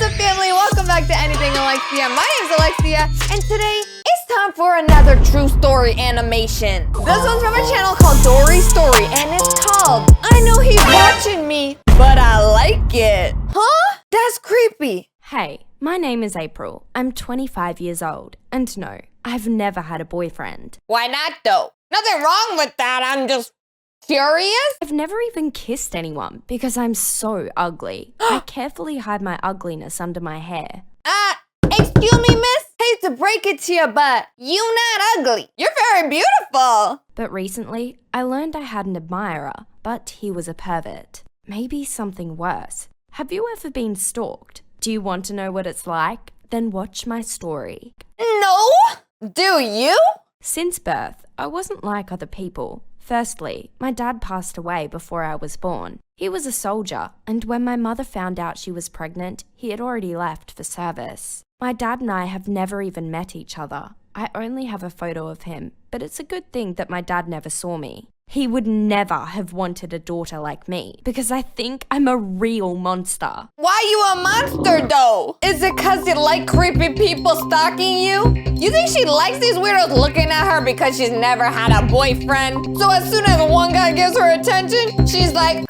up, family? Welcome back to Anything Alexia. My name's Alexia, and today it's time for another true story animation. This one's from a channel called Dory's Story, and it's called I Know He's Watching Me, But I Like It. Huh? That's creepy. Hey, my name is April. I'm 25 years old, and no, I've never had a boyfriend. Why not, though? Nothing wrong with that. I'm just curious. I've never even kissed anyone because I'm so ugly. I carefully hide my ugliness under my hair. Excuse me, miss? Hate to break it to you, but you not ugly. You're very beautiful. But recently, I learned I had an admirer, but he was a pervert. Maybe something worse. Have you ever been stalked? Do you want to know what it's like? Then watch my story. No? Do you? Since birth, I wasn't like other people. Firstly, my dad passed away before I was born. He was a soldier, and when my mother found out she was pregnant, he had already left for service. My dad and I have never even met each other. I only have a photo of him, but it's a good thing that my dad never saw me. He would never have wanted a daughter like me, because I think I'm a real monster. Why you a monster, though? Is it because you like creepy people stalking you? You think she likes these weirdos looking at her because she's never had a boyfriend? So as soon as one guy gives her attention, she's like,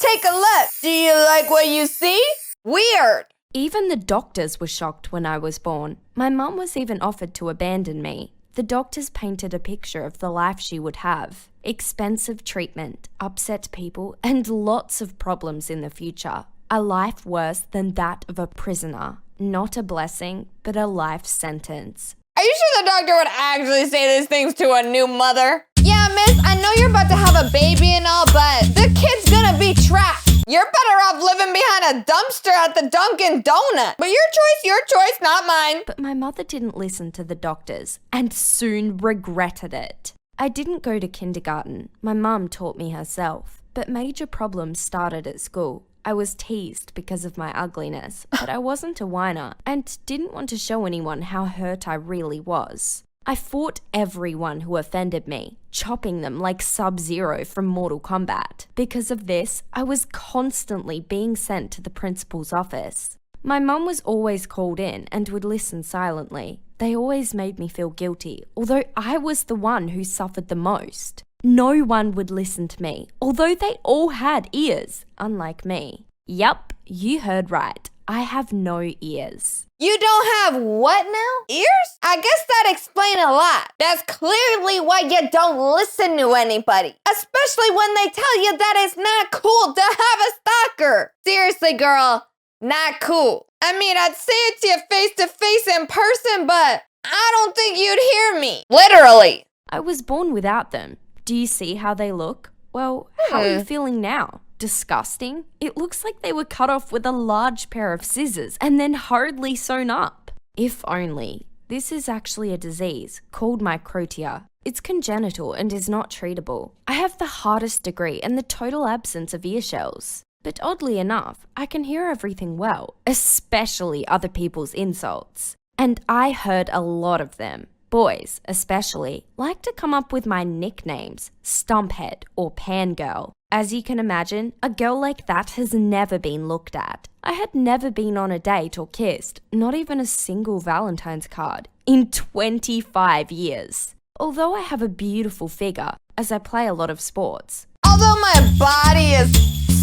take a look. Do you like what you see? Weird. Even the doctors were shocked when I was born. My mum was even offered to abandon me. The doctors painted a picture of the life she would have. Expensive treatment, upset people, and lots of problems in the future. A life worse than that of a prisoner. Not a blessing, but a life sentence. Are you sure the doctor would actually say these things to a new mother? Yeah, miss, I know you're about to have a baby and all, but the kid's gonna be trapped. You're better off living behind a dumpster at the Dunkin' Donut. But your choice, not mine. But my mother didn't listen to the doctors and soon regretted it. I didn't go to kindergarten. My mum taught me herself. But major problems started at school. I was teased because of my ugliness, but I wasn't a whiner and didn't want to show anyone how hurt I really was. I fought everyone who offended me, chopping them like Sub-Zero from Mortal Kombat. Because of this, I was constantly being sent to the principal's office. My mum was always called in and would listen silently. They always made me feel guilty, although I was the one who suffered the most. No one would listen to me, although they all had ears, unlike me. Yup, you heard right. I have no ears. You don't have what now? Ears? I guess that explains a lot. That's clearly why you don't listen to anybody. Especially when they tell you that it's not cool to have a stalker. Seriously, girl, not cool. I mean, I'd say it to you face to face in person, but I don't think you'd hear me. Literally. I was born without them. Do you see how they look? Well, how are you feeling now? Disgusting? It looks like they were cut off with a large pair of scissors and then hurriedly sewn up. If only. This is actually a disease called microtia. It's congenital and is not treatable. I have the hardest degree and the total absence of ear shells. But oddly enough, I can hear everything well, especially other people's insults. And I heard a lot of them. Boys, especially, like to come up with my nicknames, Stumphead or Pangirl. As you can imagine, a girl like that has never been looked at. I had never been on a date or kissed, not even a single Valentine's card, in 25 years. Although I have a beautiful figure, as I play a lot of sports. Although my body is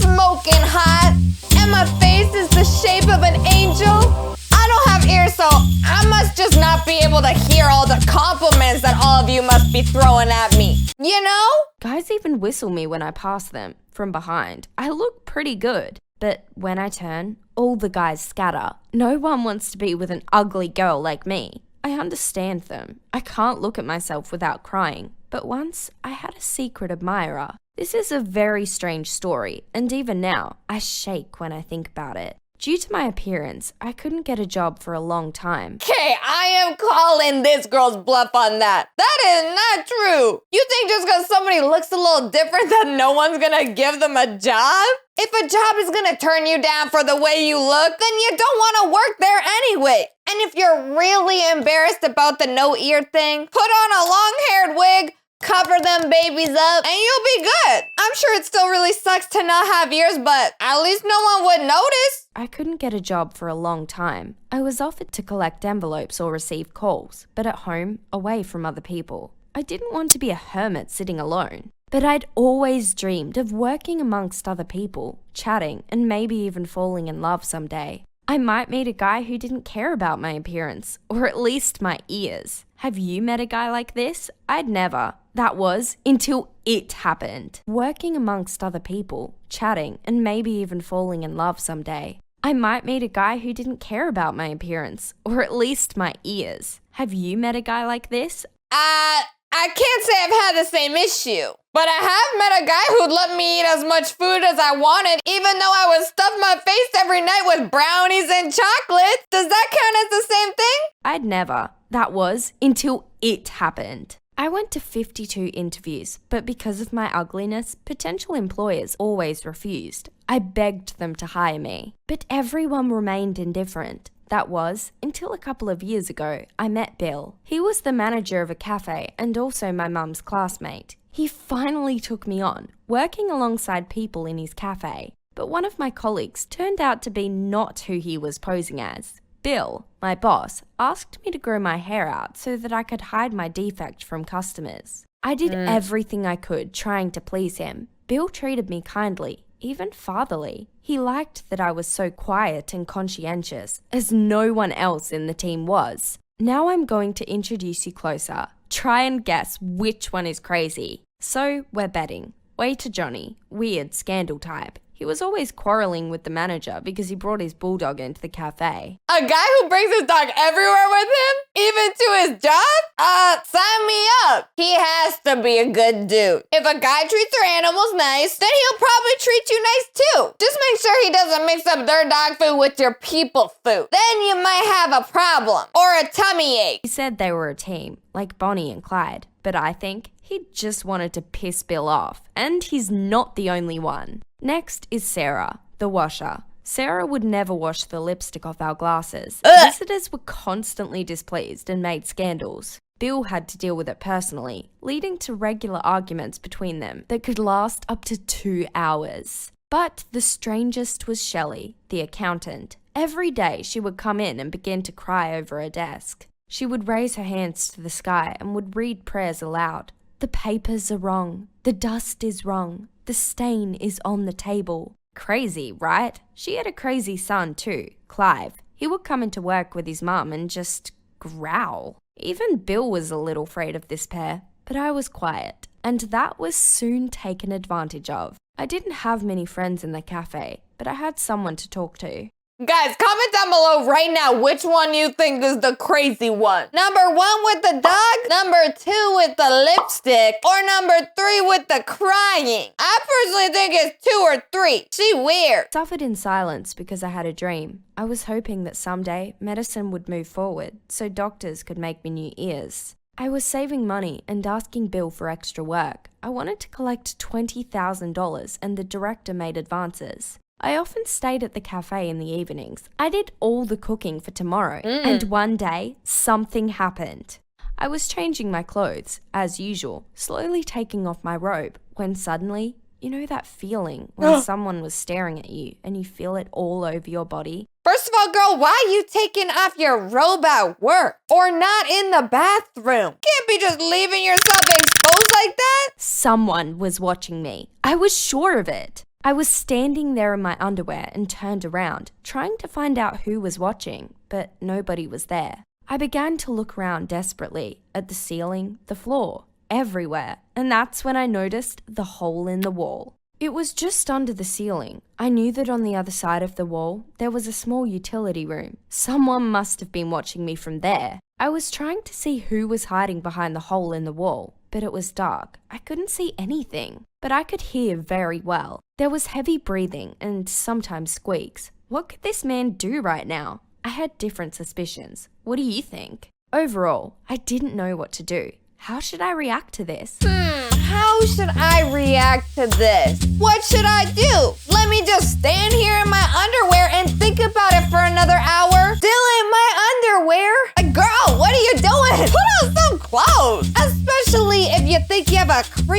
smoking hot, and my face is the shape of an angel, I don't have ears, so I must just not be able to hear all the compliments that all of you must be throwing at me. You know? Guys even whistle me when I pass them, from behind. I look pretty good. But when I turn, all the guys scatter. No one wants to be with an ugly girl like me. I understand them. I can't look at myself without crying. But once, I had a secret admirer. This is a very strange story, and even now, I shake when I think about it. Due to my appearance, I couldn't get a job for a long time. Okay, I am calling this girl's bluff on that. That is not true. You think just because somebody looks a little different that no one's gonna give them a job? If a job is gonna turn you down for the way you look, then you don't wanna work there anyway. And if you're really embarrassed about the no ear thing, put on a long-haired wig, cover them babies up, and you'll be good. I'm sure it still really sucks to not have ears, but at least no one would notice. I couldn't get a job for a long time. I was offered to collect envelopes or receive calls, but at home, away from other people. I didn't want to be a hermit sitting alone. But I'd always dreamed of working amongst other people, chatting, and maybe even falling in love someday. I might meet a guy who didn't care about my appearance, or at least my ears. Have you met a guy like this? I'd never. That was until it happened. Working amongst other people, chatting, and maybe even falling in love someday. I might meet a guy who didn't care about my appearance, or at least my ears. Have you met a guy like this? I can't say I've had the same issue, but I have met a guy who'd let me eat as much food as I wanted, even though I would stuff my face every night with brownies and chocolates. Does that count as the same thing? I'd never. That was until it happened. I went to 52 interviews, but because of my ugliness, potential employers always refused. I begged them to hire me, but everyone remained indifferent. That was until a couple of years ago, I met Bill. He was the manager of a cafe and also my mum's classmate. He finally took me on, working alongside people in his cafe. But one of my colleagues turned out to be not who he was posing as. Bill, my boss, asked me to grow my hair out so that I could hide my defect from customers. I did everything I could trying to please him. Bill treated me kindly, even fatherly. He liked that I was so quiet and conscientious, as no one else in the team was. Now I'm going to introduce you closer. Try and guess which one is crazy. So we're betting. Waiter Johnny, weird scandal type. He was always quarreling with the manager because he brought his bulldog into the cafe. A guy who brings his dog everywhere with him? Even to his job? Sign me up. He has to be a good dude. If a guy treats their animals nice, then he'll probably treat you nice too. Just make sure he doesn't mix up their dog food with your people food. Then you might have a problem or a tummy ache. He said they were a team, like Bonnie and Clyde, but I think he just wanted to piss Bill off, and he's not the only one. Next is Sarah, the washer. Sarah would never wash the lipstick off our glasses. Visitors were constantly displeased and made scandals. Bill had to deal with it personally, leading to regular arguments between them that could last up to 2 hours. But the strangest was Shelley, the accountant. Every day she would come in and begin to cry over her desk. She would raise her hands to the sky and would read prayers aloud. The papers are wrong. The dust is wrong. The stain is on the table. Crazy, right? She had a crazy son too, Clive. He would come into work with his mum and just growl. Even Bill was a little afraid of this pair, but I was quiet, and that was soon taken advantage of. I didn't have many friends in the cafe, but I had someone to talk to. Guys, comment down below right now which one you think is the crazy one. Number 1 with the dog, number 2 with the lipstick, or number 3 with the crying. I personally think it's 2 or 3. She weird. I suffered in silence because I had a dream. I was hoping that someday medicine would move forward so doctors could make me new ears. I was saving money and asking Bill for extra work. I wanted to collect $20,000 and the director made advances. I often stayed at the cafe in the evenings. I did all the cooking for tomorrow, and one day, something happened. I was changing my clothes, as usual, slowly taking off my robe, when suddenly, you know that feeling when someone was staring at you and you feel it all over your body? First of all, girl, why are you taking off your robe at work? Or not in the bathroom? Can't be just leaving yourself exposed like that. Someone was watching me. I was sure of it. I was standing there in my underwear and turned around, trying to find out who was watching, but nobody was there. I began to look around desperately, at the ceiling, the floor, everywhere, and that's when I noticed the hole in the wall. It was just under the ceiling. I knew that on the other side of the wall, there was a small utility room. Someone must have been watching me from there. I was trying to see who was hiding behind the hole in the wall, but it was dark. I couldn't see anything, but I could hear very well. There was heavy breathing and sometimes squeaks. What could this man do right now? I had different suspicions. What do you think? Overall, I didn't know what to do. How should I react to this? How should I react to this? What should I do? Let me just stand here in my underwear and think about it for another hour? Still in my underwear? Girl, what are you doing? Put on some clothes. Especially if you think you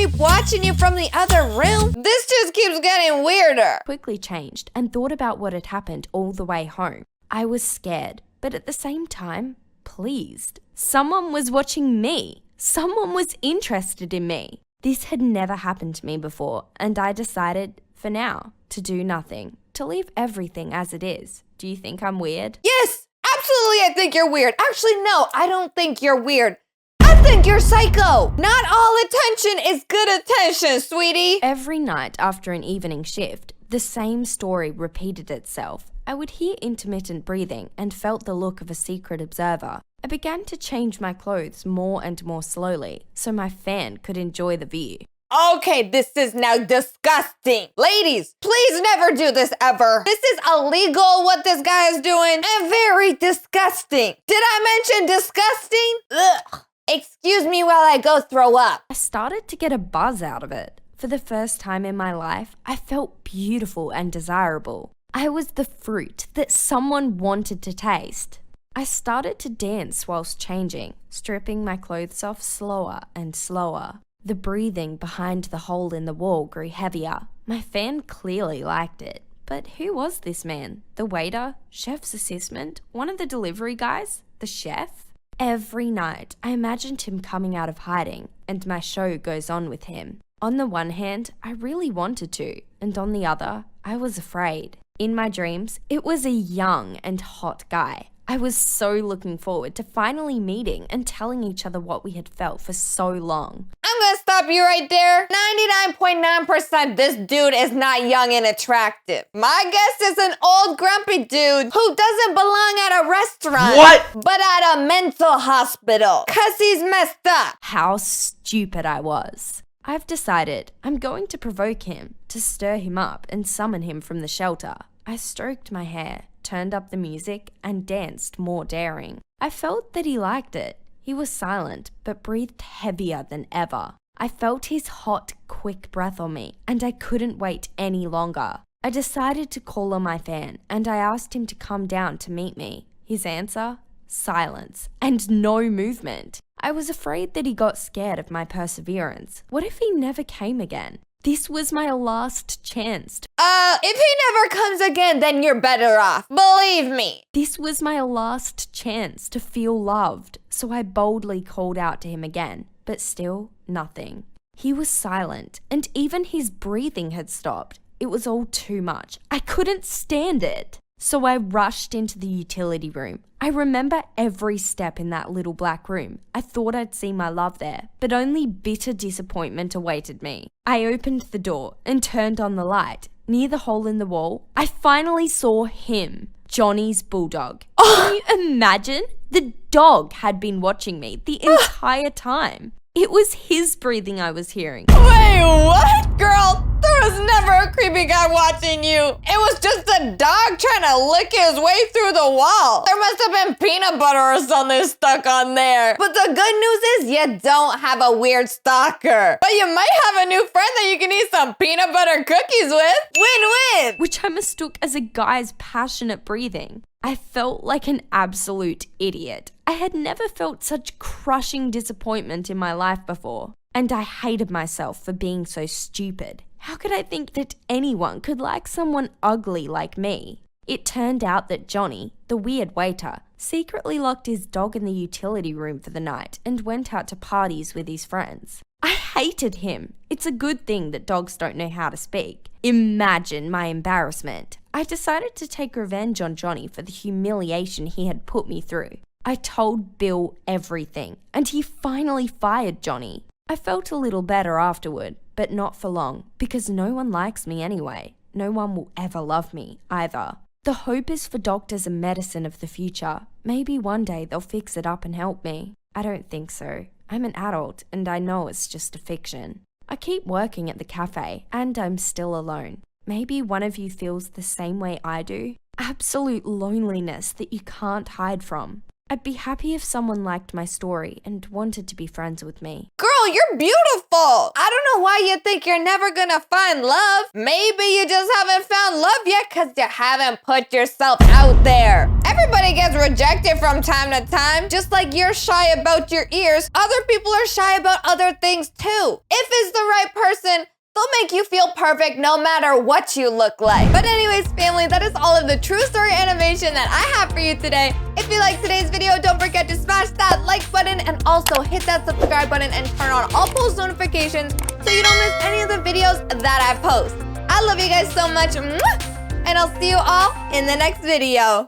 creep watching you from the other room? This just keeps getting weirder. Quickly changed and thought about what had happened all the way home. I was scared, but at the same time, pleased. Someone was watching me. Someone was interested in me. This had never happened to me before, and I decided, for now, to do nothing, to leave everything as it is. Do you think I'm weird? Yes, absolutely I think you're weird. Actually, no, I don't think you're weird. I think you're psycho. Not all attention is good attention, sweetie. Every night after an evening shift, the same story repeated itself. I would hear intermittent breathing and felt the look of a secret observer. I began to change my clothes more and more slowly so my fan could enjoy the view. Okay, this is now disgusting. Ladies, please never do this ever. This is illegal what this guy is doing and very disgusting. Did I mention disgusting? Ugh. Excuse me while I go throw up. I started to get a buzz out of it. For the first time in my life, I felt beautiful and desirable. I was the fruit that someone wanted to taste. I started to dance whilst changing, stripping my clothes off slower and slower. The breathing behind the hole in the wall grew heavier. My fan clearly liked it. But who was this man? The waiter? Chef's assistant? One of the delivery guys? The chef? Every night, I imagined him coming out of hiding, and my show goes on with him. On the one hand, I really wanted to, and on the other, I was afraid. In my dreams, it was a young and hot guy. I was so looking forward to finally meeting and telling each other what we had felt for so long. I'm gonna stop you right there. 99.9% this dude is not young and attractive. My guess is an old grumpy dude who doesn't belong at a restaurant. What? But at a mental hospital. Cause he's messed up. How stupid I was. I've decided I'm going to provoke him, to stir him up and summon him from the shelter. I stroked my hair, turned up the music, and danced more daring. I felt that he liked it. He was silent, but breathed heavier than ever. I felt his hot, quick breath on me, and I couldn't wait any longer. I decided to call on my fan, and I asked him to come down to meet me. His answer? Silence, and no movement. I was afraid that he got scared of my perseverance. What if he never came again? This was my last chance. If he never comes again, then you're better off. Believe me. This was my last chance to feel loved, so I boldly called out to him again, but still nothing. He was silent, and even his breathing had stopped. It was all too much. I couldn't stand it. So I rushed into the utility room. I remember every step in that little black room. I thought I'd see my love there, but only bitter disappointment awaited me. I opened the door and turned on the light. Near the hole in the wall, I finally saw him, Johnny's bulldog. Can you imagine? The dog had been watching me the entire time. It was his breathing I was hearing. Wait, what? Girl, there was never a creepy guy watching you. It was just a dog trying to lick his way through the wall. There must have been peanut butter or something stuck on there. But the good news is you don't have a weird stalker. But you might have a new friend that you can eat some peanut butter cookies with. Win-win. Which I mistook as a guy's passionate breathing. I felt like an absolute idiot. I had never felt such crushing disappointment in my life before, and I hated myself for being so stupid. How could I think that anyone could like someone ugly like me? It turned out that Johnny, the weird waiter, secretly locked his dog in the utility room for the night and went out to parties with his friends. I hated him. It's a good thing that dogs don't know how to speak. Imagine my embarrassment. I decided to take revenge on Johnny for the humiliation he had put me through. I told Bill everything, and he finally fired Johnny. I felt a little better afterward, but not for long, because no one likes me anyway. No one will ever love me either. The hope is for doctors and medicine of the future. Maybe one day they'll fix it up and help me. I don't think so. I'm an adult, and I know it's just a fiction. I keep working at the cafe, and I'm still alone. Maybe one of you feels the same way I do. Absolute loneliness that you can't hide from. I'd be happy if someone liked my story and wanted to be friends with me. Girl, you're beautiful. I don't know why you think you're never gonna find love. Maybe you just haven't found love yet because you haven't put yourself out there. Everybody gets rejected from time to time. Just like you're shy about your ears, other people are shy about other things too. If it's the right person, they'll make you feel perfect no matter what you look like. But anyways, family, that is all of the true story animation that I have for you today. If you liked today's video, don't forget to smash that like button and also hit that subscribe button and turn on all post notifications so you don't miss any of the videos that I post. I love you guys so much, and I'll see you all in the next video.